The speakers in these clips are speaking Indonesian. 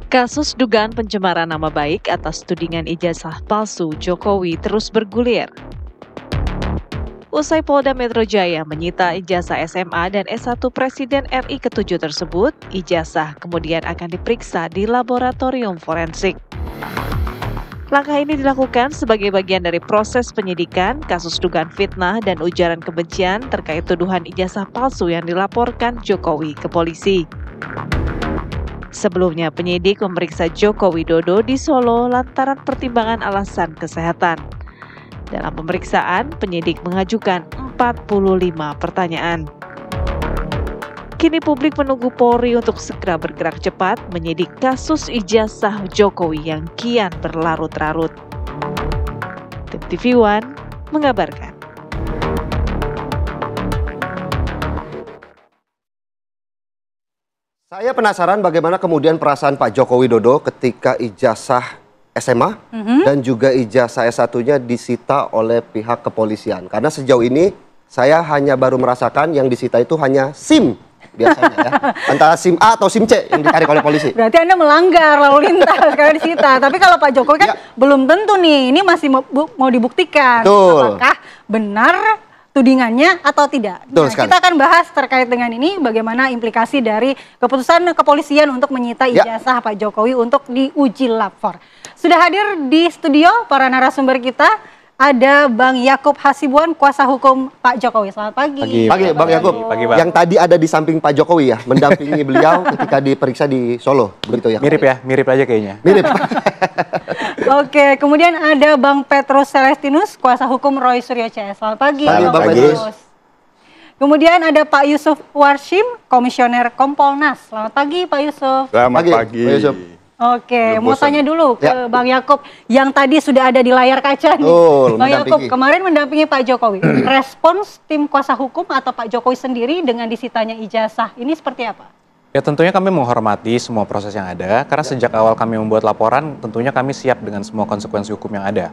Kasus dugaan pencemaran nama baik atas tudingan ijazah palsu Jokowi terus bergulir. Usai Polda Metro Jaya menyita ijazah SMA dan S1 Presiden RI ke-7 tersebut, ijazah kemudian akan diperiksa di laboratorium forensik. Langkah ini dilakukan sebagai bagian dari proses penyidikan kasus dugaan fitnah dan ujaran kebencian terkait tuduhan ijazah palsu yang dilaporkan Jokowi ke polisi. Sebelumnya, penyidik memeriksa Joko Widodo di Solo lantaran pertimbangan alasan kesehatan. Dalam pemeriksaan, penyidik mengajukan 45 pertanyaan. Kini publik menunggu Polri untuk segera bergerak cepat menyidik kasus ijazah Jokowi yang kian berlarut-larut. Tim TV One mengabarkan. Saya penasaran bagaimana kemudian perasaan Pak Joko Widodo ketika ijazah SMA dan juga ijazah S1-nya disita oleh pihak kepolisian. Karena sejauh ini saya hanya baru merasakan yang disita itu hanya SIM biasanya ya. Antara SIM A atau SIM C yang ditarik oleh polisi. Berarti Anda melanggar lalu lintas karena disita. Tapi kalau Pak Jokowi kan belum tentu nih, ini masih mau dibuktikan. Betul. Apakah benar tudingannya atau tidak. Nah, kita akan bahas terkait dengan ini bagaimana implikasi dari keputusan kepolisian untuk menyita ijazah Pak Jokowi untuk diuji lapor. Sudah hadir di studio para narasumber kita, ada Bang Yakub Hasibuan, kuasa hukum Pak Jokowi. Selamat pagi. Pagi Bang Yakub. Yang tadi ada di samping Pak Jokowi ya, mendampingi beliau ketika diperiksa di Solo, begitu ya? Mirip ya, mirip aja kayaknya. Mirip. Oke, kemudian ada Bang Petrus Celestinus, kuasa hukum Roy Suryo CS. Selamat pagi, Bang Petrus. Kemudian ada Pak Yusuf Warshim, komisioner Kompolnas. Selamat pagi, Pak Yusuf. Selamat pagi. Pak Yusuf. Oke, mau tanya dulu ke Bang Yakub yang tadi sudah ada di layar kaca nih. Bang Yakub kemarin mendampingi Pak Jokowi. Respons tim kuasa hukum atau Pak Jokowi sendiri dengan disitanya ijazah ini seperti apa? Ya tentunya kami menghormati semua proses yang ada, karena sejak awal kami membuat laporan, tentunya kami siap dengan semua konsekuensi hukum yang ada.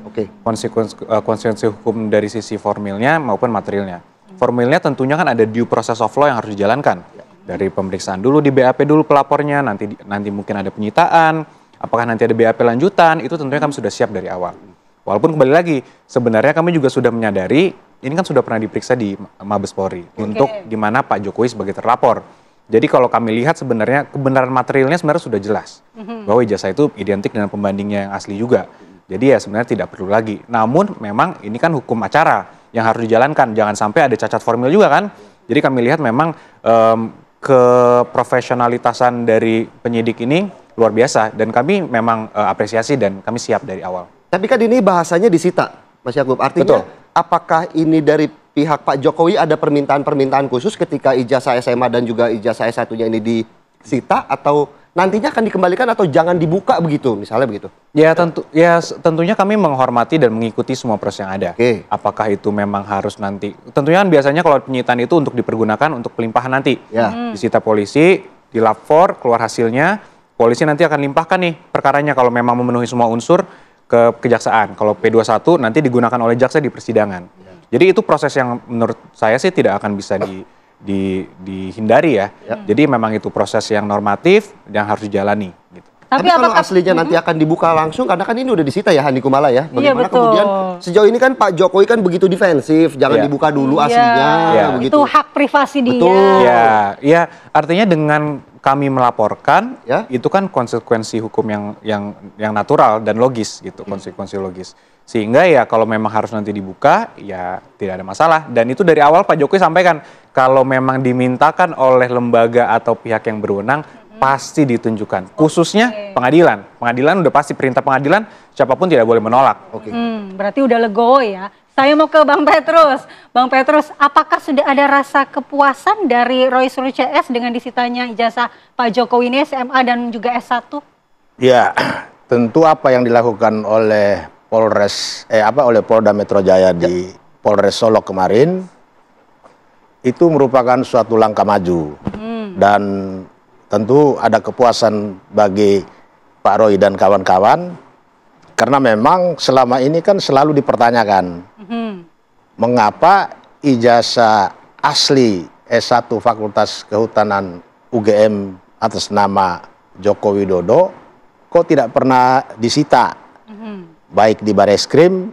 Konsekuensi hukum dari sisi formilnya maupun materialnya. Formilnya tentunya kan ada due process of law yang harus dijalankan. Dari pemeriksaan dulu di BAP dulu pelapornya, nanti mungkin ada penyitaan, apakah nanti ada BAP lanjutan, itu tentunya kami sudah siap dari awal. Walaupun kembali lagi, sebenarnya kami juga sudah menyadari, ini kan sudah pernah diperiksa di Mabes Polri, untuk di mana Pak Jokowi sebagai terlapor. Jadi kalau kami lihat sebenarnya kebenaran materialnya sebenarnya sudah jelas, bahwa ijazah itu identik dengan pembandingnya yang asli juga. Jadi ya sebenarnya tidak perlu lagi. Namun memang ini kan hukum acara yang harus dijalankan, jangan sampai ada cacat formil juga kan. Jadi kami lihat memang keprofesionalitasan dari penyidik ini luar biasa dan kami memang apresiasi dan kami siap dari awal. Tapi kan ini bahasanya disita, Mas Yakub. Artinya apakah ini dari pihak Pak Jokowi ada permintaan-permintaan khusus ketika ijazah SMA dan juga ijazah S1-nya ini disita atau nantinya akan dikembalikan atau jangan dibuka begitu, misalnya begitu? Ya tentunya kami menghormati dan mengikuti semua proses yang ada. Apakah itu memang harus nanti? Tentunya kan biasanya kalau penyitaan itu untuk dipergunakan untuk pelimpahan nanti. Disita polisi, dilapor, keluar hasilnya, polisi nanti akan limpahkan nih perkaranya kalau memang memenuhi semua unsur ke kejaksaan. Kalau P21 nanti digunakan oleh jaksa di persidangan. Jadi itu proses yang menurut saya sih tidak akan bisa dihindari ya. Jadi memang itu proses yang normatif yang harus dijalani gitu. Tapi kalau aslinya nanti akan dibuka langsung, karena kan ini udah disita ya Handi Kumala ya. Bagaimana kemudian sejauh ini kan Pak Jokowi kan begitu defensif, jangan dibuka dulu aslinya. Begitu. Itu hak privasi dia. Ya artinya dengan kami melaporkan, itu kan konsekuensi hukum yang natural dan logis gitu, konsekuensi logis. Sehingga ya kalau memang harus nanti dibuka, ya tidak ada masalah. Dan itu dari awal Pak Jokowi sampaikan, kalau memang dimintakan oleh lembaga atau pihak yang berwenang, pasti ditunjukkan. Khususnya pengadilan. Pengadilan udah pasti perintah pengadilan, siapapun tidak boleh menolak. Berarti udah legowo ya. Saya mau ke Bang Petrus. Bang Petrus, apakah sudah ada rasa kepuasan dari Roy Suryo CS dengan disitanya ijazah Pak Jokowi ini SMA dan juga S1? Ya, tentu apa yang dilakukan oleh oleh Polda Metro Jaya di Polres Solo kemarin itu merupakan suatu langkah maju dan tentu ada kepuasan bagi Pak Roy dan kawan-kawan karena memang selama ini kan selalu dipertanyakan mengapa ijazah asli S1 Fakultas Kehutanan UGM atas nama Joko Widodo kok tidak pernah disita, baik di Bareskrim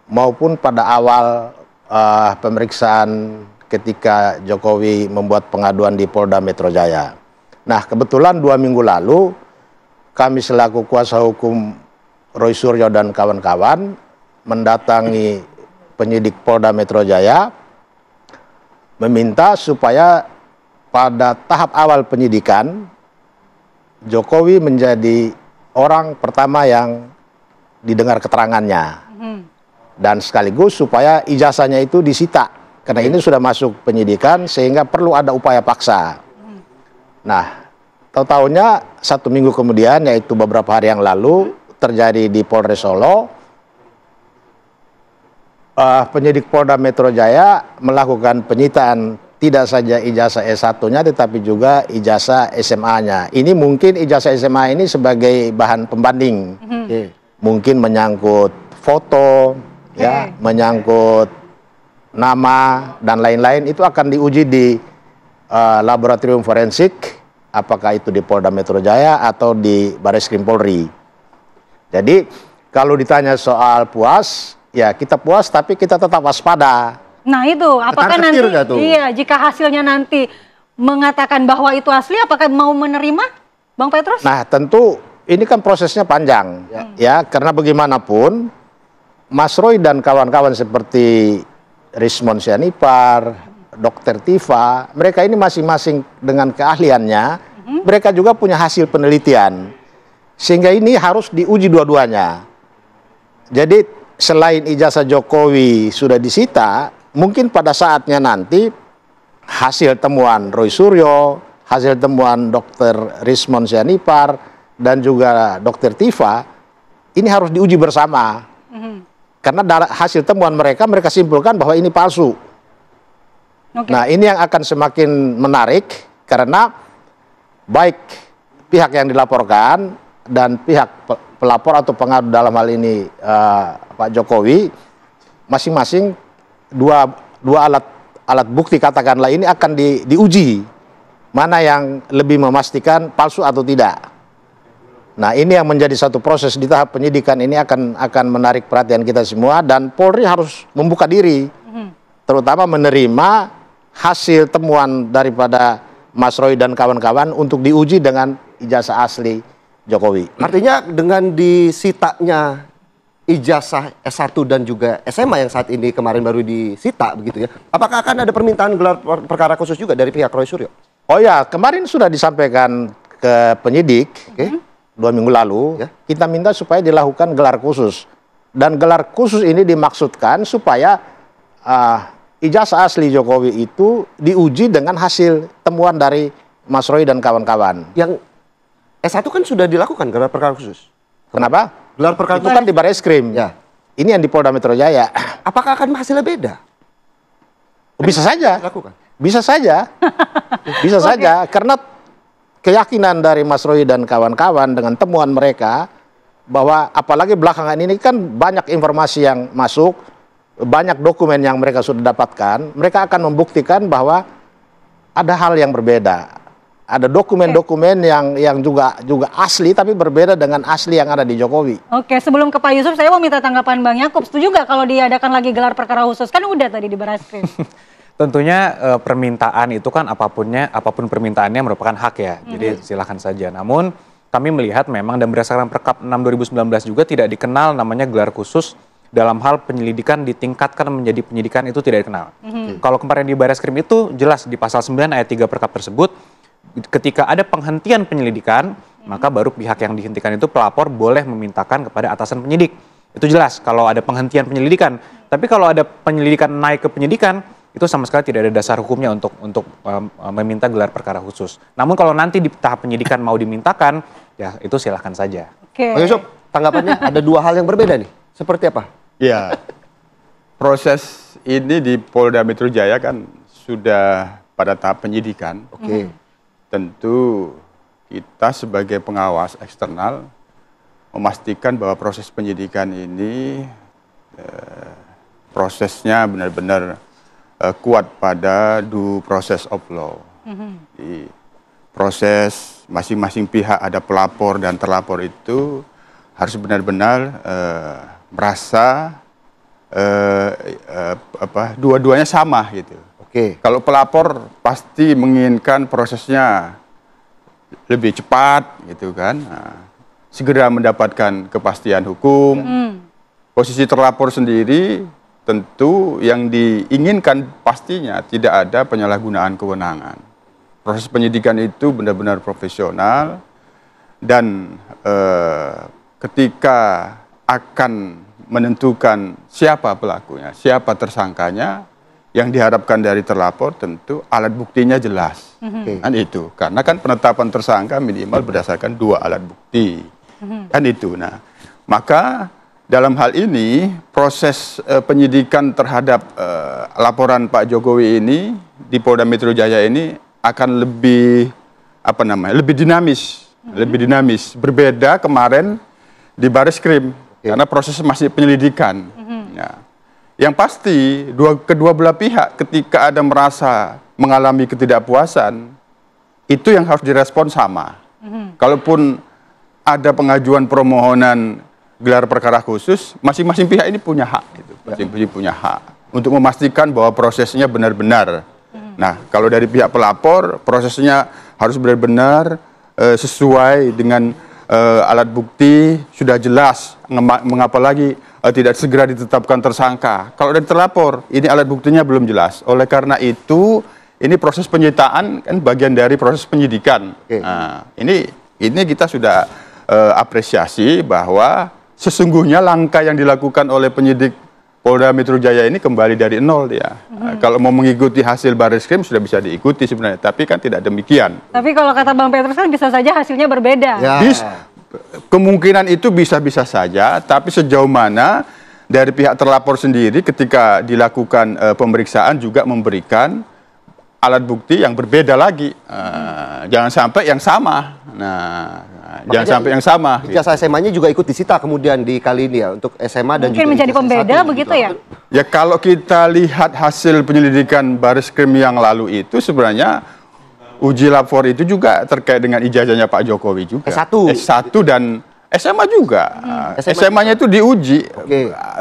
maupun pada awal pemeriksaan ketika Jokowi membuat pengaduan di Polda Metro Jaya. Nah, kebetulan 2 minggu lalu kami selaku kuasa hukum Roy Suryo dan kawan-kawan mendatangi penyidik Polda Metro Jaya meminta supaya pada tahap awal penyidikan Jokowi menjadi orang pertama yang didengar keterangannya dan sekaligus supaya ijazahnya itu disita karena ini sudah masuk penyidikan sehingga perlu ada upaya paksa. Nah, tahu-tahunya 1 minggu kemudian, yaitu beberapa hari yang lalu, terjadi di Polres Solo, penyidik Polda Metro Jaya melakukan penyitaan tidak saja ijazah S1-nya tetapi juga ijazah SMA-nya. Ini mungkin ijazah SMA ini sebagai bahan pembanding. Mungkin menyangkut foto, ya, menyangkut nama dan lain-lain, itu akan diuji di laboratorium forensik, apakah itu di Polda Metro Jaya atau di Bareskrim Polri. Jadi kalau ditanya soal puas, ya kita puas tapi kita tetap waspada. Nah itu, apakah nanti, iya, jika hasilnya nanti mengatakan bahwa itu asli, apakah mau menerima, Bang Petrus? Nah tentu ini kan prosesnya panjang, ya karena bagaimanapun Mas Roy dan kawan-kawan seperti Rismon Sianipar, Dr. Tifa, mereka ini masing-masing dengan keahliannya, mereka juga punya hasil penelitian. Sehingga ini harus diuji dua-duanya. Jadi selain ijazah Jokowi sudah disita, mungkin pada saatnya nanti hasil temuan Roy Suryo, hasil temuan Dr. Rismon Sianipar, dan juga Dr. Tifa, ini harus diuji bersama. Karena hasil temuan mereka simpulkan bahwa ini palsu. Nah ini yang akan semakin menarik karena baik pihak yang dilaporkan dan pihak pelapor atau pengadu dalam hal ini Pak Jokowi, masing-masing dua alat bukti katakanlah ini akan diuji mana yang lebih memastikan palsu atau tidak. Nah ini yang menjadi satu proses di tahap penyidikan ini akan menarik perhatian kita semua dan Polri harus membuka diri, terutama menerima hasil temuan daripada Mas Roy dan kawan-kawan untuk diuji dengan ijazah asli Jokowi. Artinya dengan disitanya ijazah S1 dan juga SMA yang saat ini kemarin baru disita begitu ya, apakah akan ada permintaan gelar perkara khusus juga dari pihak Roy Suryo? Oh ya, kemarin sudah disampaikan ke penyidik, 2 minggu lalu, kita minta supaya dilakukan gelar khusus. Dan gelar khusus ini dimaksudkan supaya ijazah asli Jokowi itu diuji dengan hasil temuan dari Mas Roy dan kawan-kawan. Yang S1 kan sudah dilakukan gelar perkara khusus. Kenapa? Gelar perkara itu kan di Bareskrim. Ya. Ini yang di Polda Metro Jaya. Apakah akan hasilnya beda? Bisa saja. Dilakukan. Bisa saja. Bisa saja. Karena keyakinan dari Mas Roy dan kawan-kawan dengan temuan mereka bahwa apalagi belakangan ini kan banyak informasi yang masuk, banyak dokumen yang mereka sudah dapatkan, mereka akan membuktikan bahwa ada hal yang berbeda. Ada dokumen-dokumen yang juga asli tapi berbeda dengan asli yang ada di Jokowi. Oke, sebelum ke Pak Yusuf, saya mau minta tanggapan Bang Yakub. Setuju nggak kalau diadakan lagi gelar perkara khusus? Kan udah tadi di Bareskrim. Tentunya permintaan itu kan apapun permintaannya merupakan hak ya. Jadi silakan saja. Namun kami melihat memang dan berdasarkan Perkap 6 2019 juga tidak dikenal namanya gelar khusus dalam hal penyelidikan ditingkatkan menjadi penyidikan itu tidak dikenal. Kalau kemarin di Bareskrim itu jelas di pasal 9 ayat 3 Perkap tersebut ketika ada penghentian penyelidikan maka baru pihak yang dihentikan itu pelapor boleh memintakan kepada atasan penyidik. Itu jelas kalau ada penghentian penyelidikan. Tapi kalau ada penyelidikan naik ke penyidikan itu sama sekali tidak ada dasar hukumnya untuk meminta gelar perkara khusus. Namun kalau nanti di tahap penyidikan mau dimintakan, ya itu silahkan saja. Pak Yusuf, tanggapannya ada 2 hal yang berbeda nih. Seperti apa? Ya, proses ini di Polda Metro Jaya kan sudah pada tahap penyidikan. Tentu kita sebagai pengawas eksternal memastikan bahwa proses penyidikan ini prosesnya benar-benar kuat pada due process of law. proses masing-masing pihak, ada pelapor dan terlapor itu harus benar-benar merasa dua-duanya sama gitu. Oke. Kalau pelapor pasti menginginkan prosesnya lebih cepat gitu kan, segera mendapatkan kepastian hukum. Posisi terlapor sendiri tentu yang diinginkan pastinya tidak ada penyalahgunaan kewenangan. Proses penyidikan itu benar-benar profesional dan ketika akan menentukan siapa pelakunya, siapa tersangkanya, yang diharapkan dari terlapor tentu alat buktinya jelas. Kan itu, karena kan penetapan tersangka minimal berdasarkan 2 alat bukti. Kan itu. Nah, maka dalam hal ini proses penyidikan terhadap laporan Pak Jokowi ini di Polda Metro Jaya ini akan lebih lebih dinamis, berbeda kemarin di Bareskrim karena proses masih penyelidikan. Ya. Yang pasti kedua belah pihak ketika ada merasa mengalami ketidakpuasan itu yang harus direspon sama. Kalaupun ada pengajuan permohonan gelar perkara khusus, masing-masing pihak ini punya hak, gitu. Masing-masing punya hak untuk memastikan bahwa prosesnya benar-benar. Nah, kalau dari pihak pelapor, prosesnya harus benar-benar sesuai dengan alat bukti sudah jelas. Mengapa lagi tidak segera ditetapkan tersangka? Kalau dari terlapor, ini alat buktinya belum jelas. Oleh karena itu, ini proses penyitaan kan bagian dari proses penyidikan. Nah, ini kita sudah apresiasi bahwa sesungguhnya langkah yang dilakukan oleh penyidik Polda Metro Jaya ini kembali dari nol dia. Kalau mau mengikuti hasil Bareskrim sudah bisa diikuti sebenarnya, tapi kan tidak demikian. Tapi kalau kata Bang Petrus kan bisa saja hasilnya berbeda. Ya. Kemungkinan itu bisa-bisa saja, tapi sejauh mana dari pihak terlapor sendiri ketika dilakukan pemeriksaan juga memberikan alat bukti yang berbeda lagi. Jangan sampai yang sama. Jangan sampai yang sama. Ijazah SMA-nya juga ikut disita kemudian di kali ini ya untuk SMA dan mungkin juga menjadi pembeda begitu ya? Ya kalau kita lihat hasil penyelidikan Bareskrim yang lalu itu sebenarnya uji lapor itu juga terkait dengan ijazahnya Pak Jokowi juga. S1 dan SMA juga. SMA-nya itu diuji.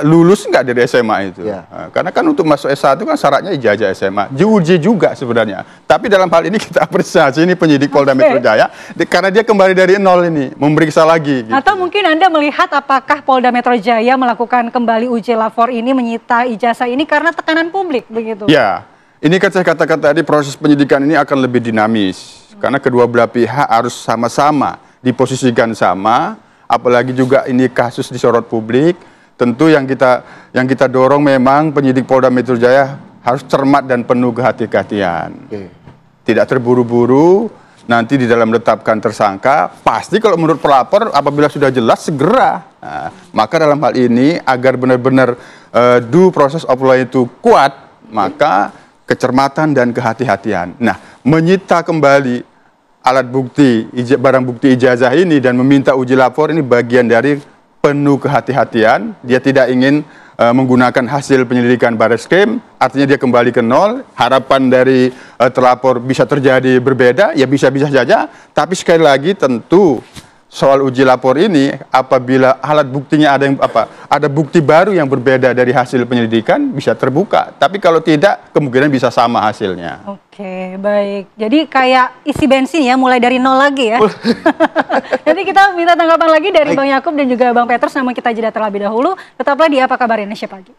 Lulus nggak dari SMA itu? Karena kan untuk masuk S1 kan syaratnya ijazah SMA. Diuji juga sebenarnya. Tapi dalam hal ini kita apresiasi ini penyidik Polda Metro Jaya karena dia kembali dari nol ini, memeriksa lagi. Gitu. Atau mungkin Anda melihat apakah Polda Metro Jaya melakukan kembali uji lapor ini, menyita ijazah ini karena tekanan publik begitu? Ya, ini kan saya katakan tadi proses penyidikan ini akan lebih dinamis. Karena kedua belah pihak harus sama-sama diposisikan sama. Apalagi juga ini kasus disorot publik, tentu yang kita dorong memang penyidik Polda Metro Jaya harus cermat dan penuh kehati-hatian. Tidak terburu-buru, nanti di dalam menetapkan tersangka, pasti kalau menurut pelapor apabila sudah jelas segera. Maka dalam hal ini agar benar-benar due process of law itu kuat, maka kecermatan dan kehati-hatian. Nah, menyita kembali alat bukti, barang bukti ijazah ini dan meminta uji lapor ini bagian dari penuh kehati-hatian. Dia tidak ingin menggunakan hasil penyelidikan Bareskrim, artinya dia kembali ke nol. Harapan dari terlapor bisa terjadi berbeda, ya bisa-bisa saja. Tapi sekali lagi tentu soal uji lapor ini apabila alat buktinya ada bukti baru yang berbeda dari hasil penyelidikan bisa terbuka. Tapi kalau tidak kemungkinan bisa sama hasilnya. Oke, baik. Jadi kayak isi bensin ya, mulai dari nol lagi ya. Nanti kita minta tanggapan lagi dari Bang Yakub dan juga Bang Petrus, namun kita jeda terlebih dahulu. Tetaplah di Apa Kabar Indonesia Pagi.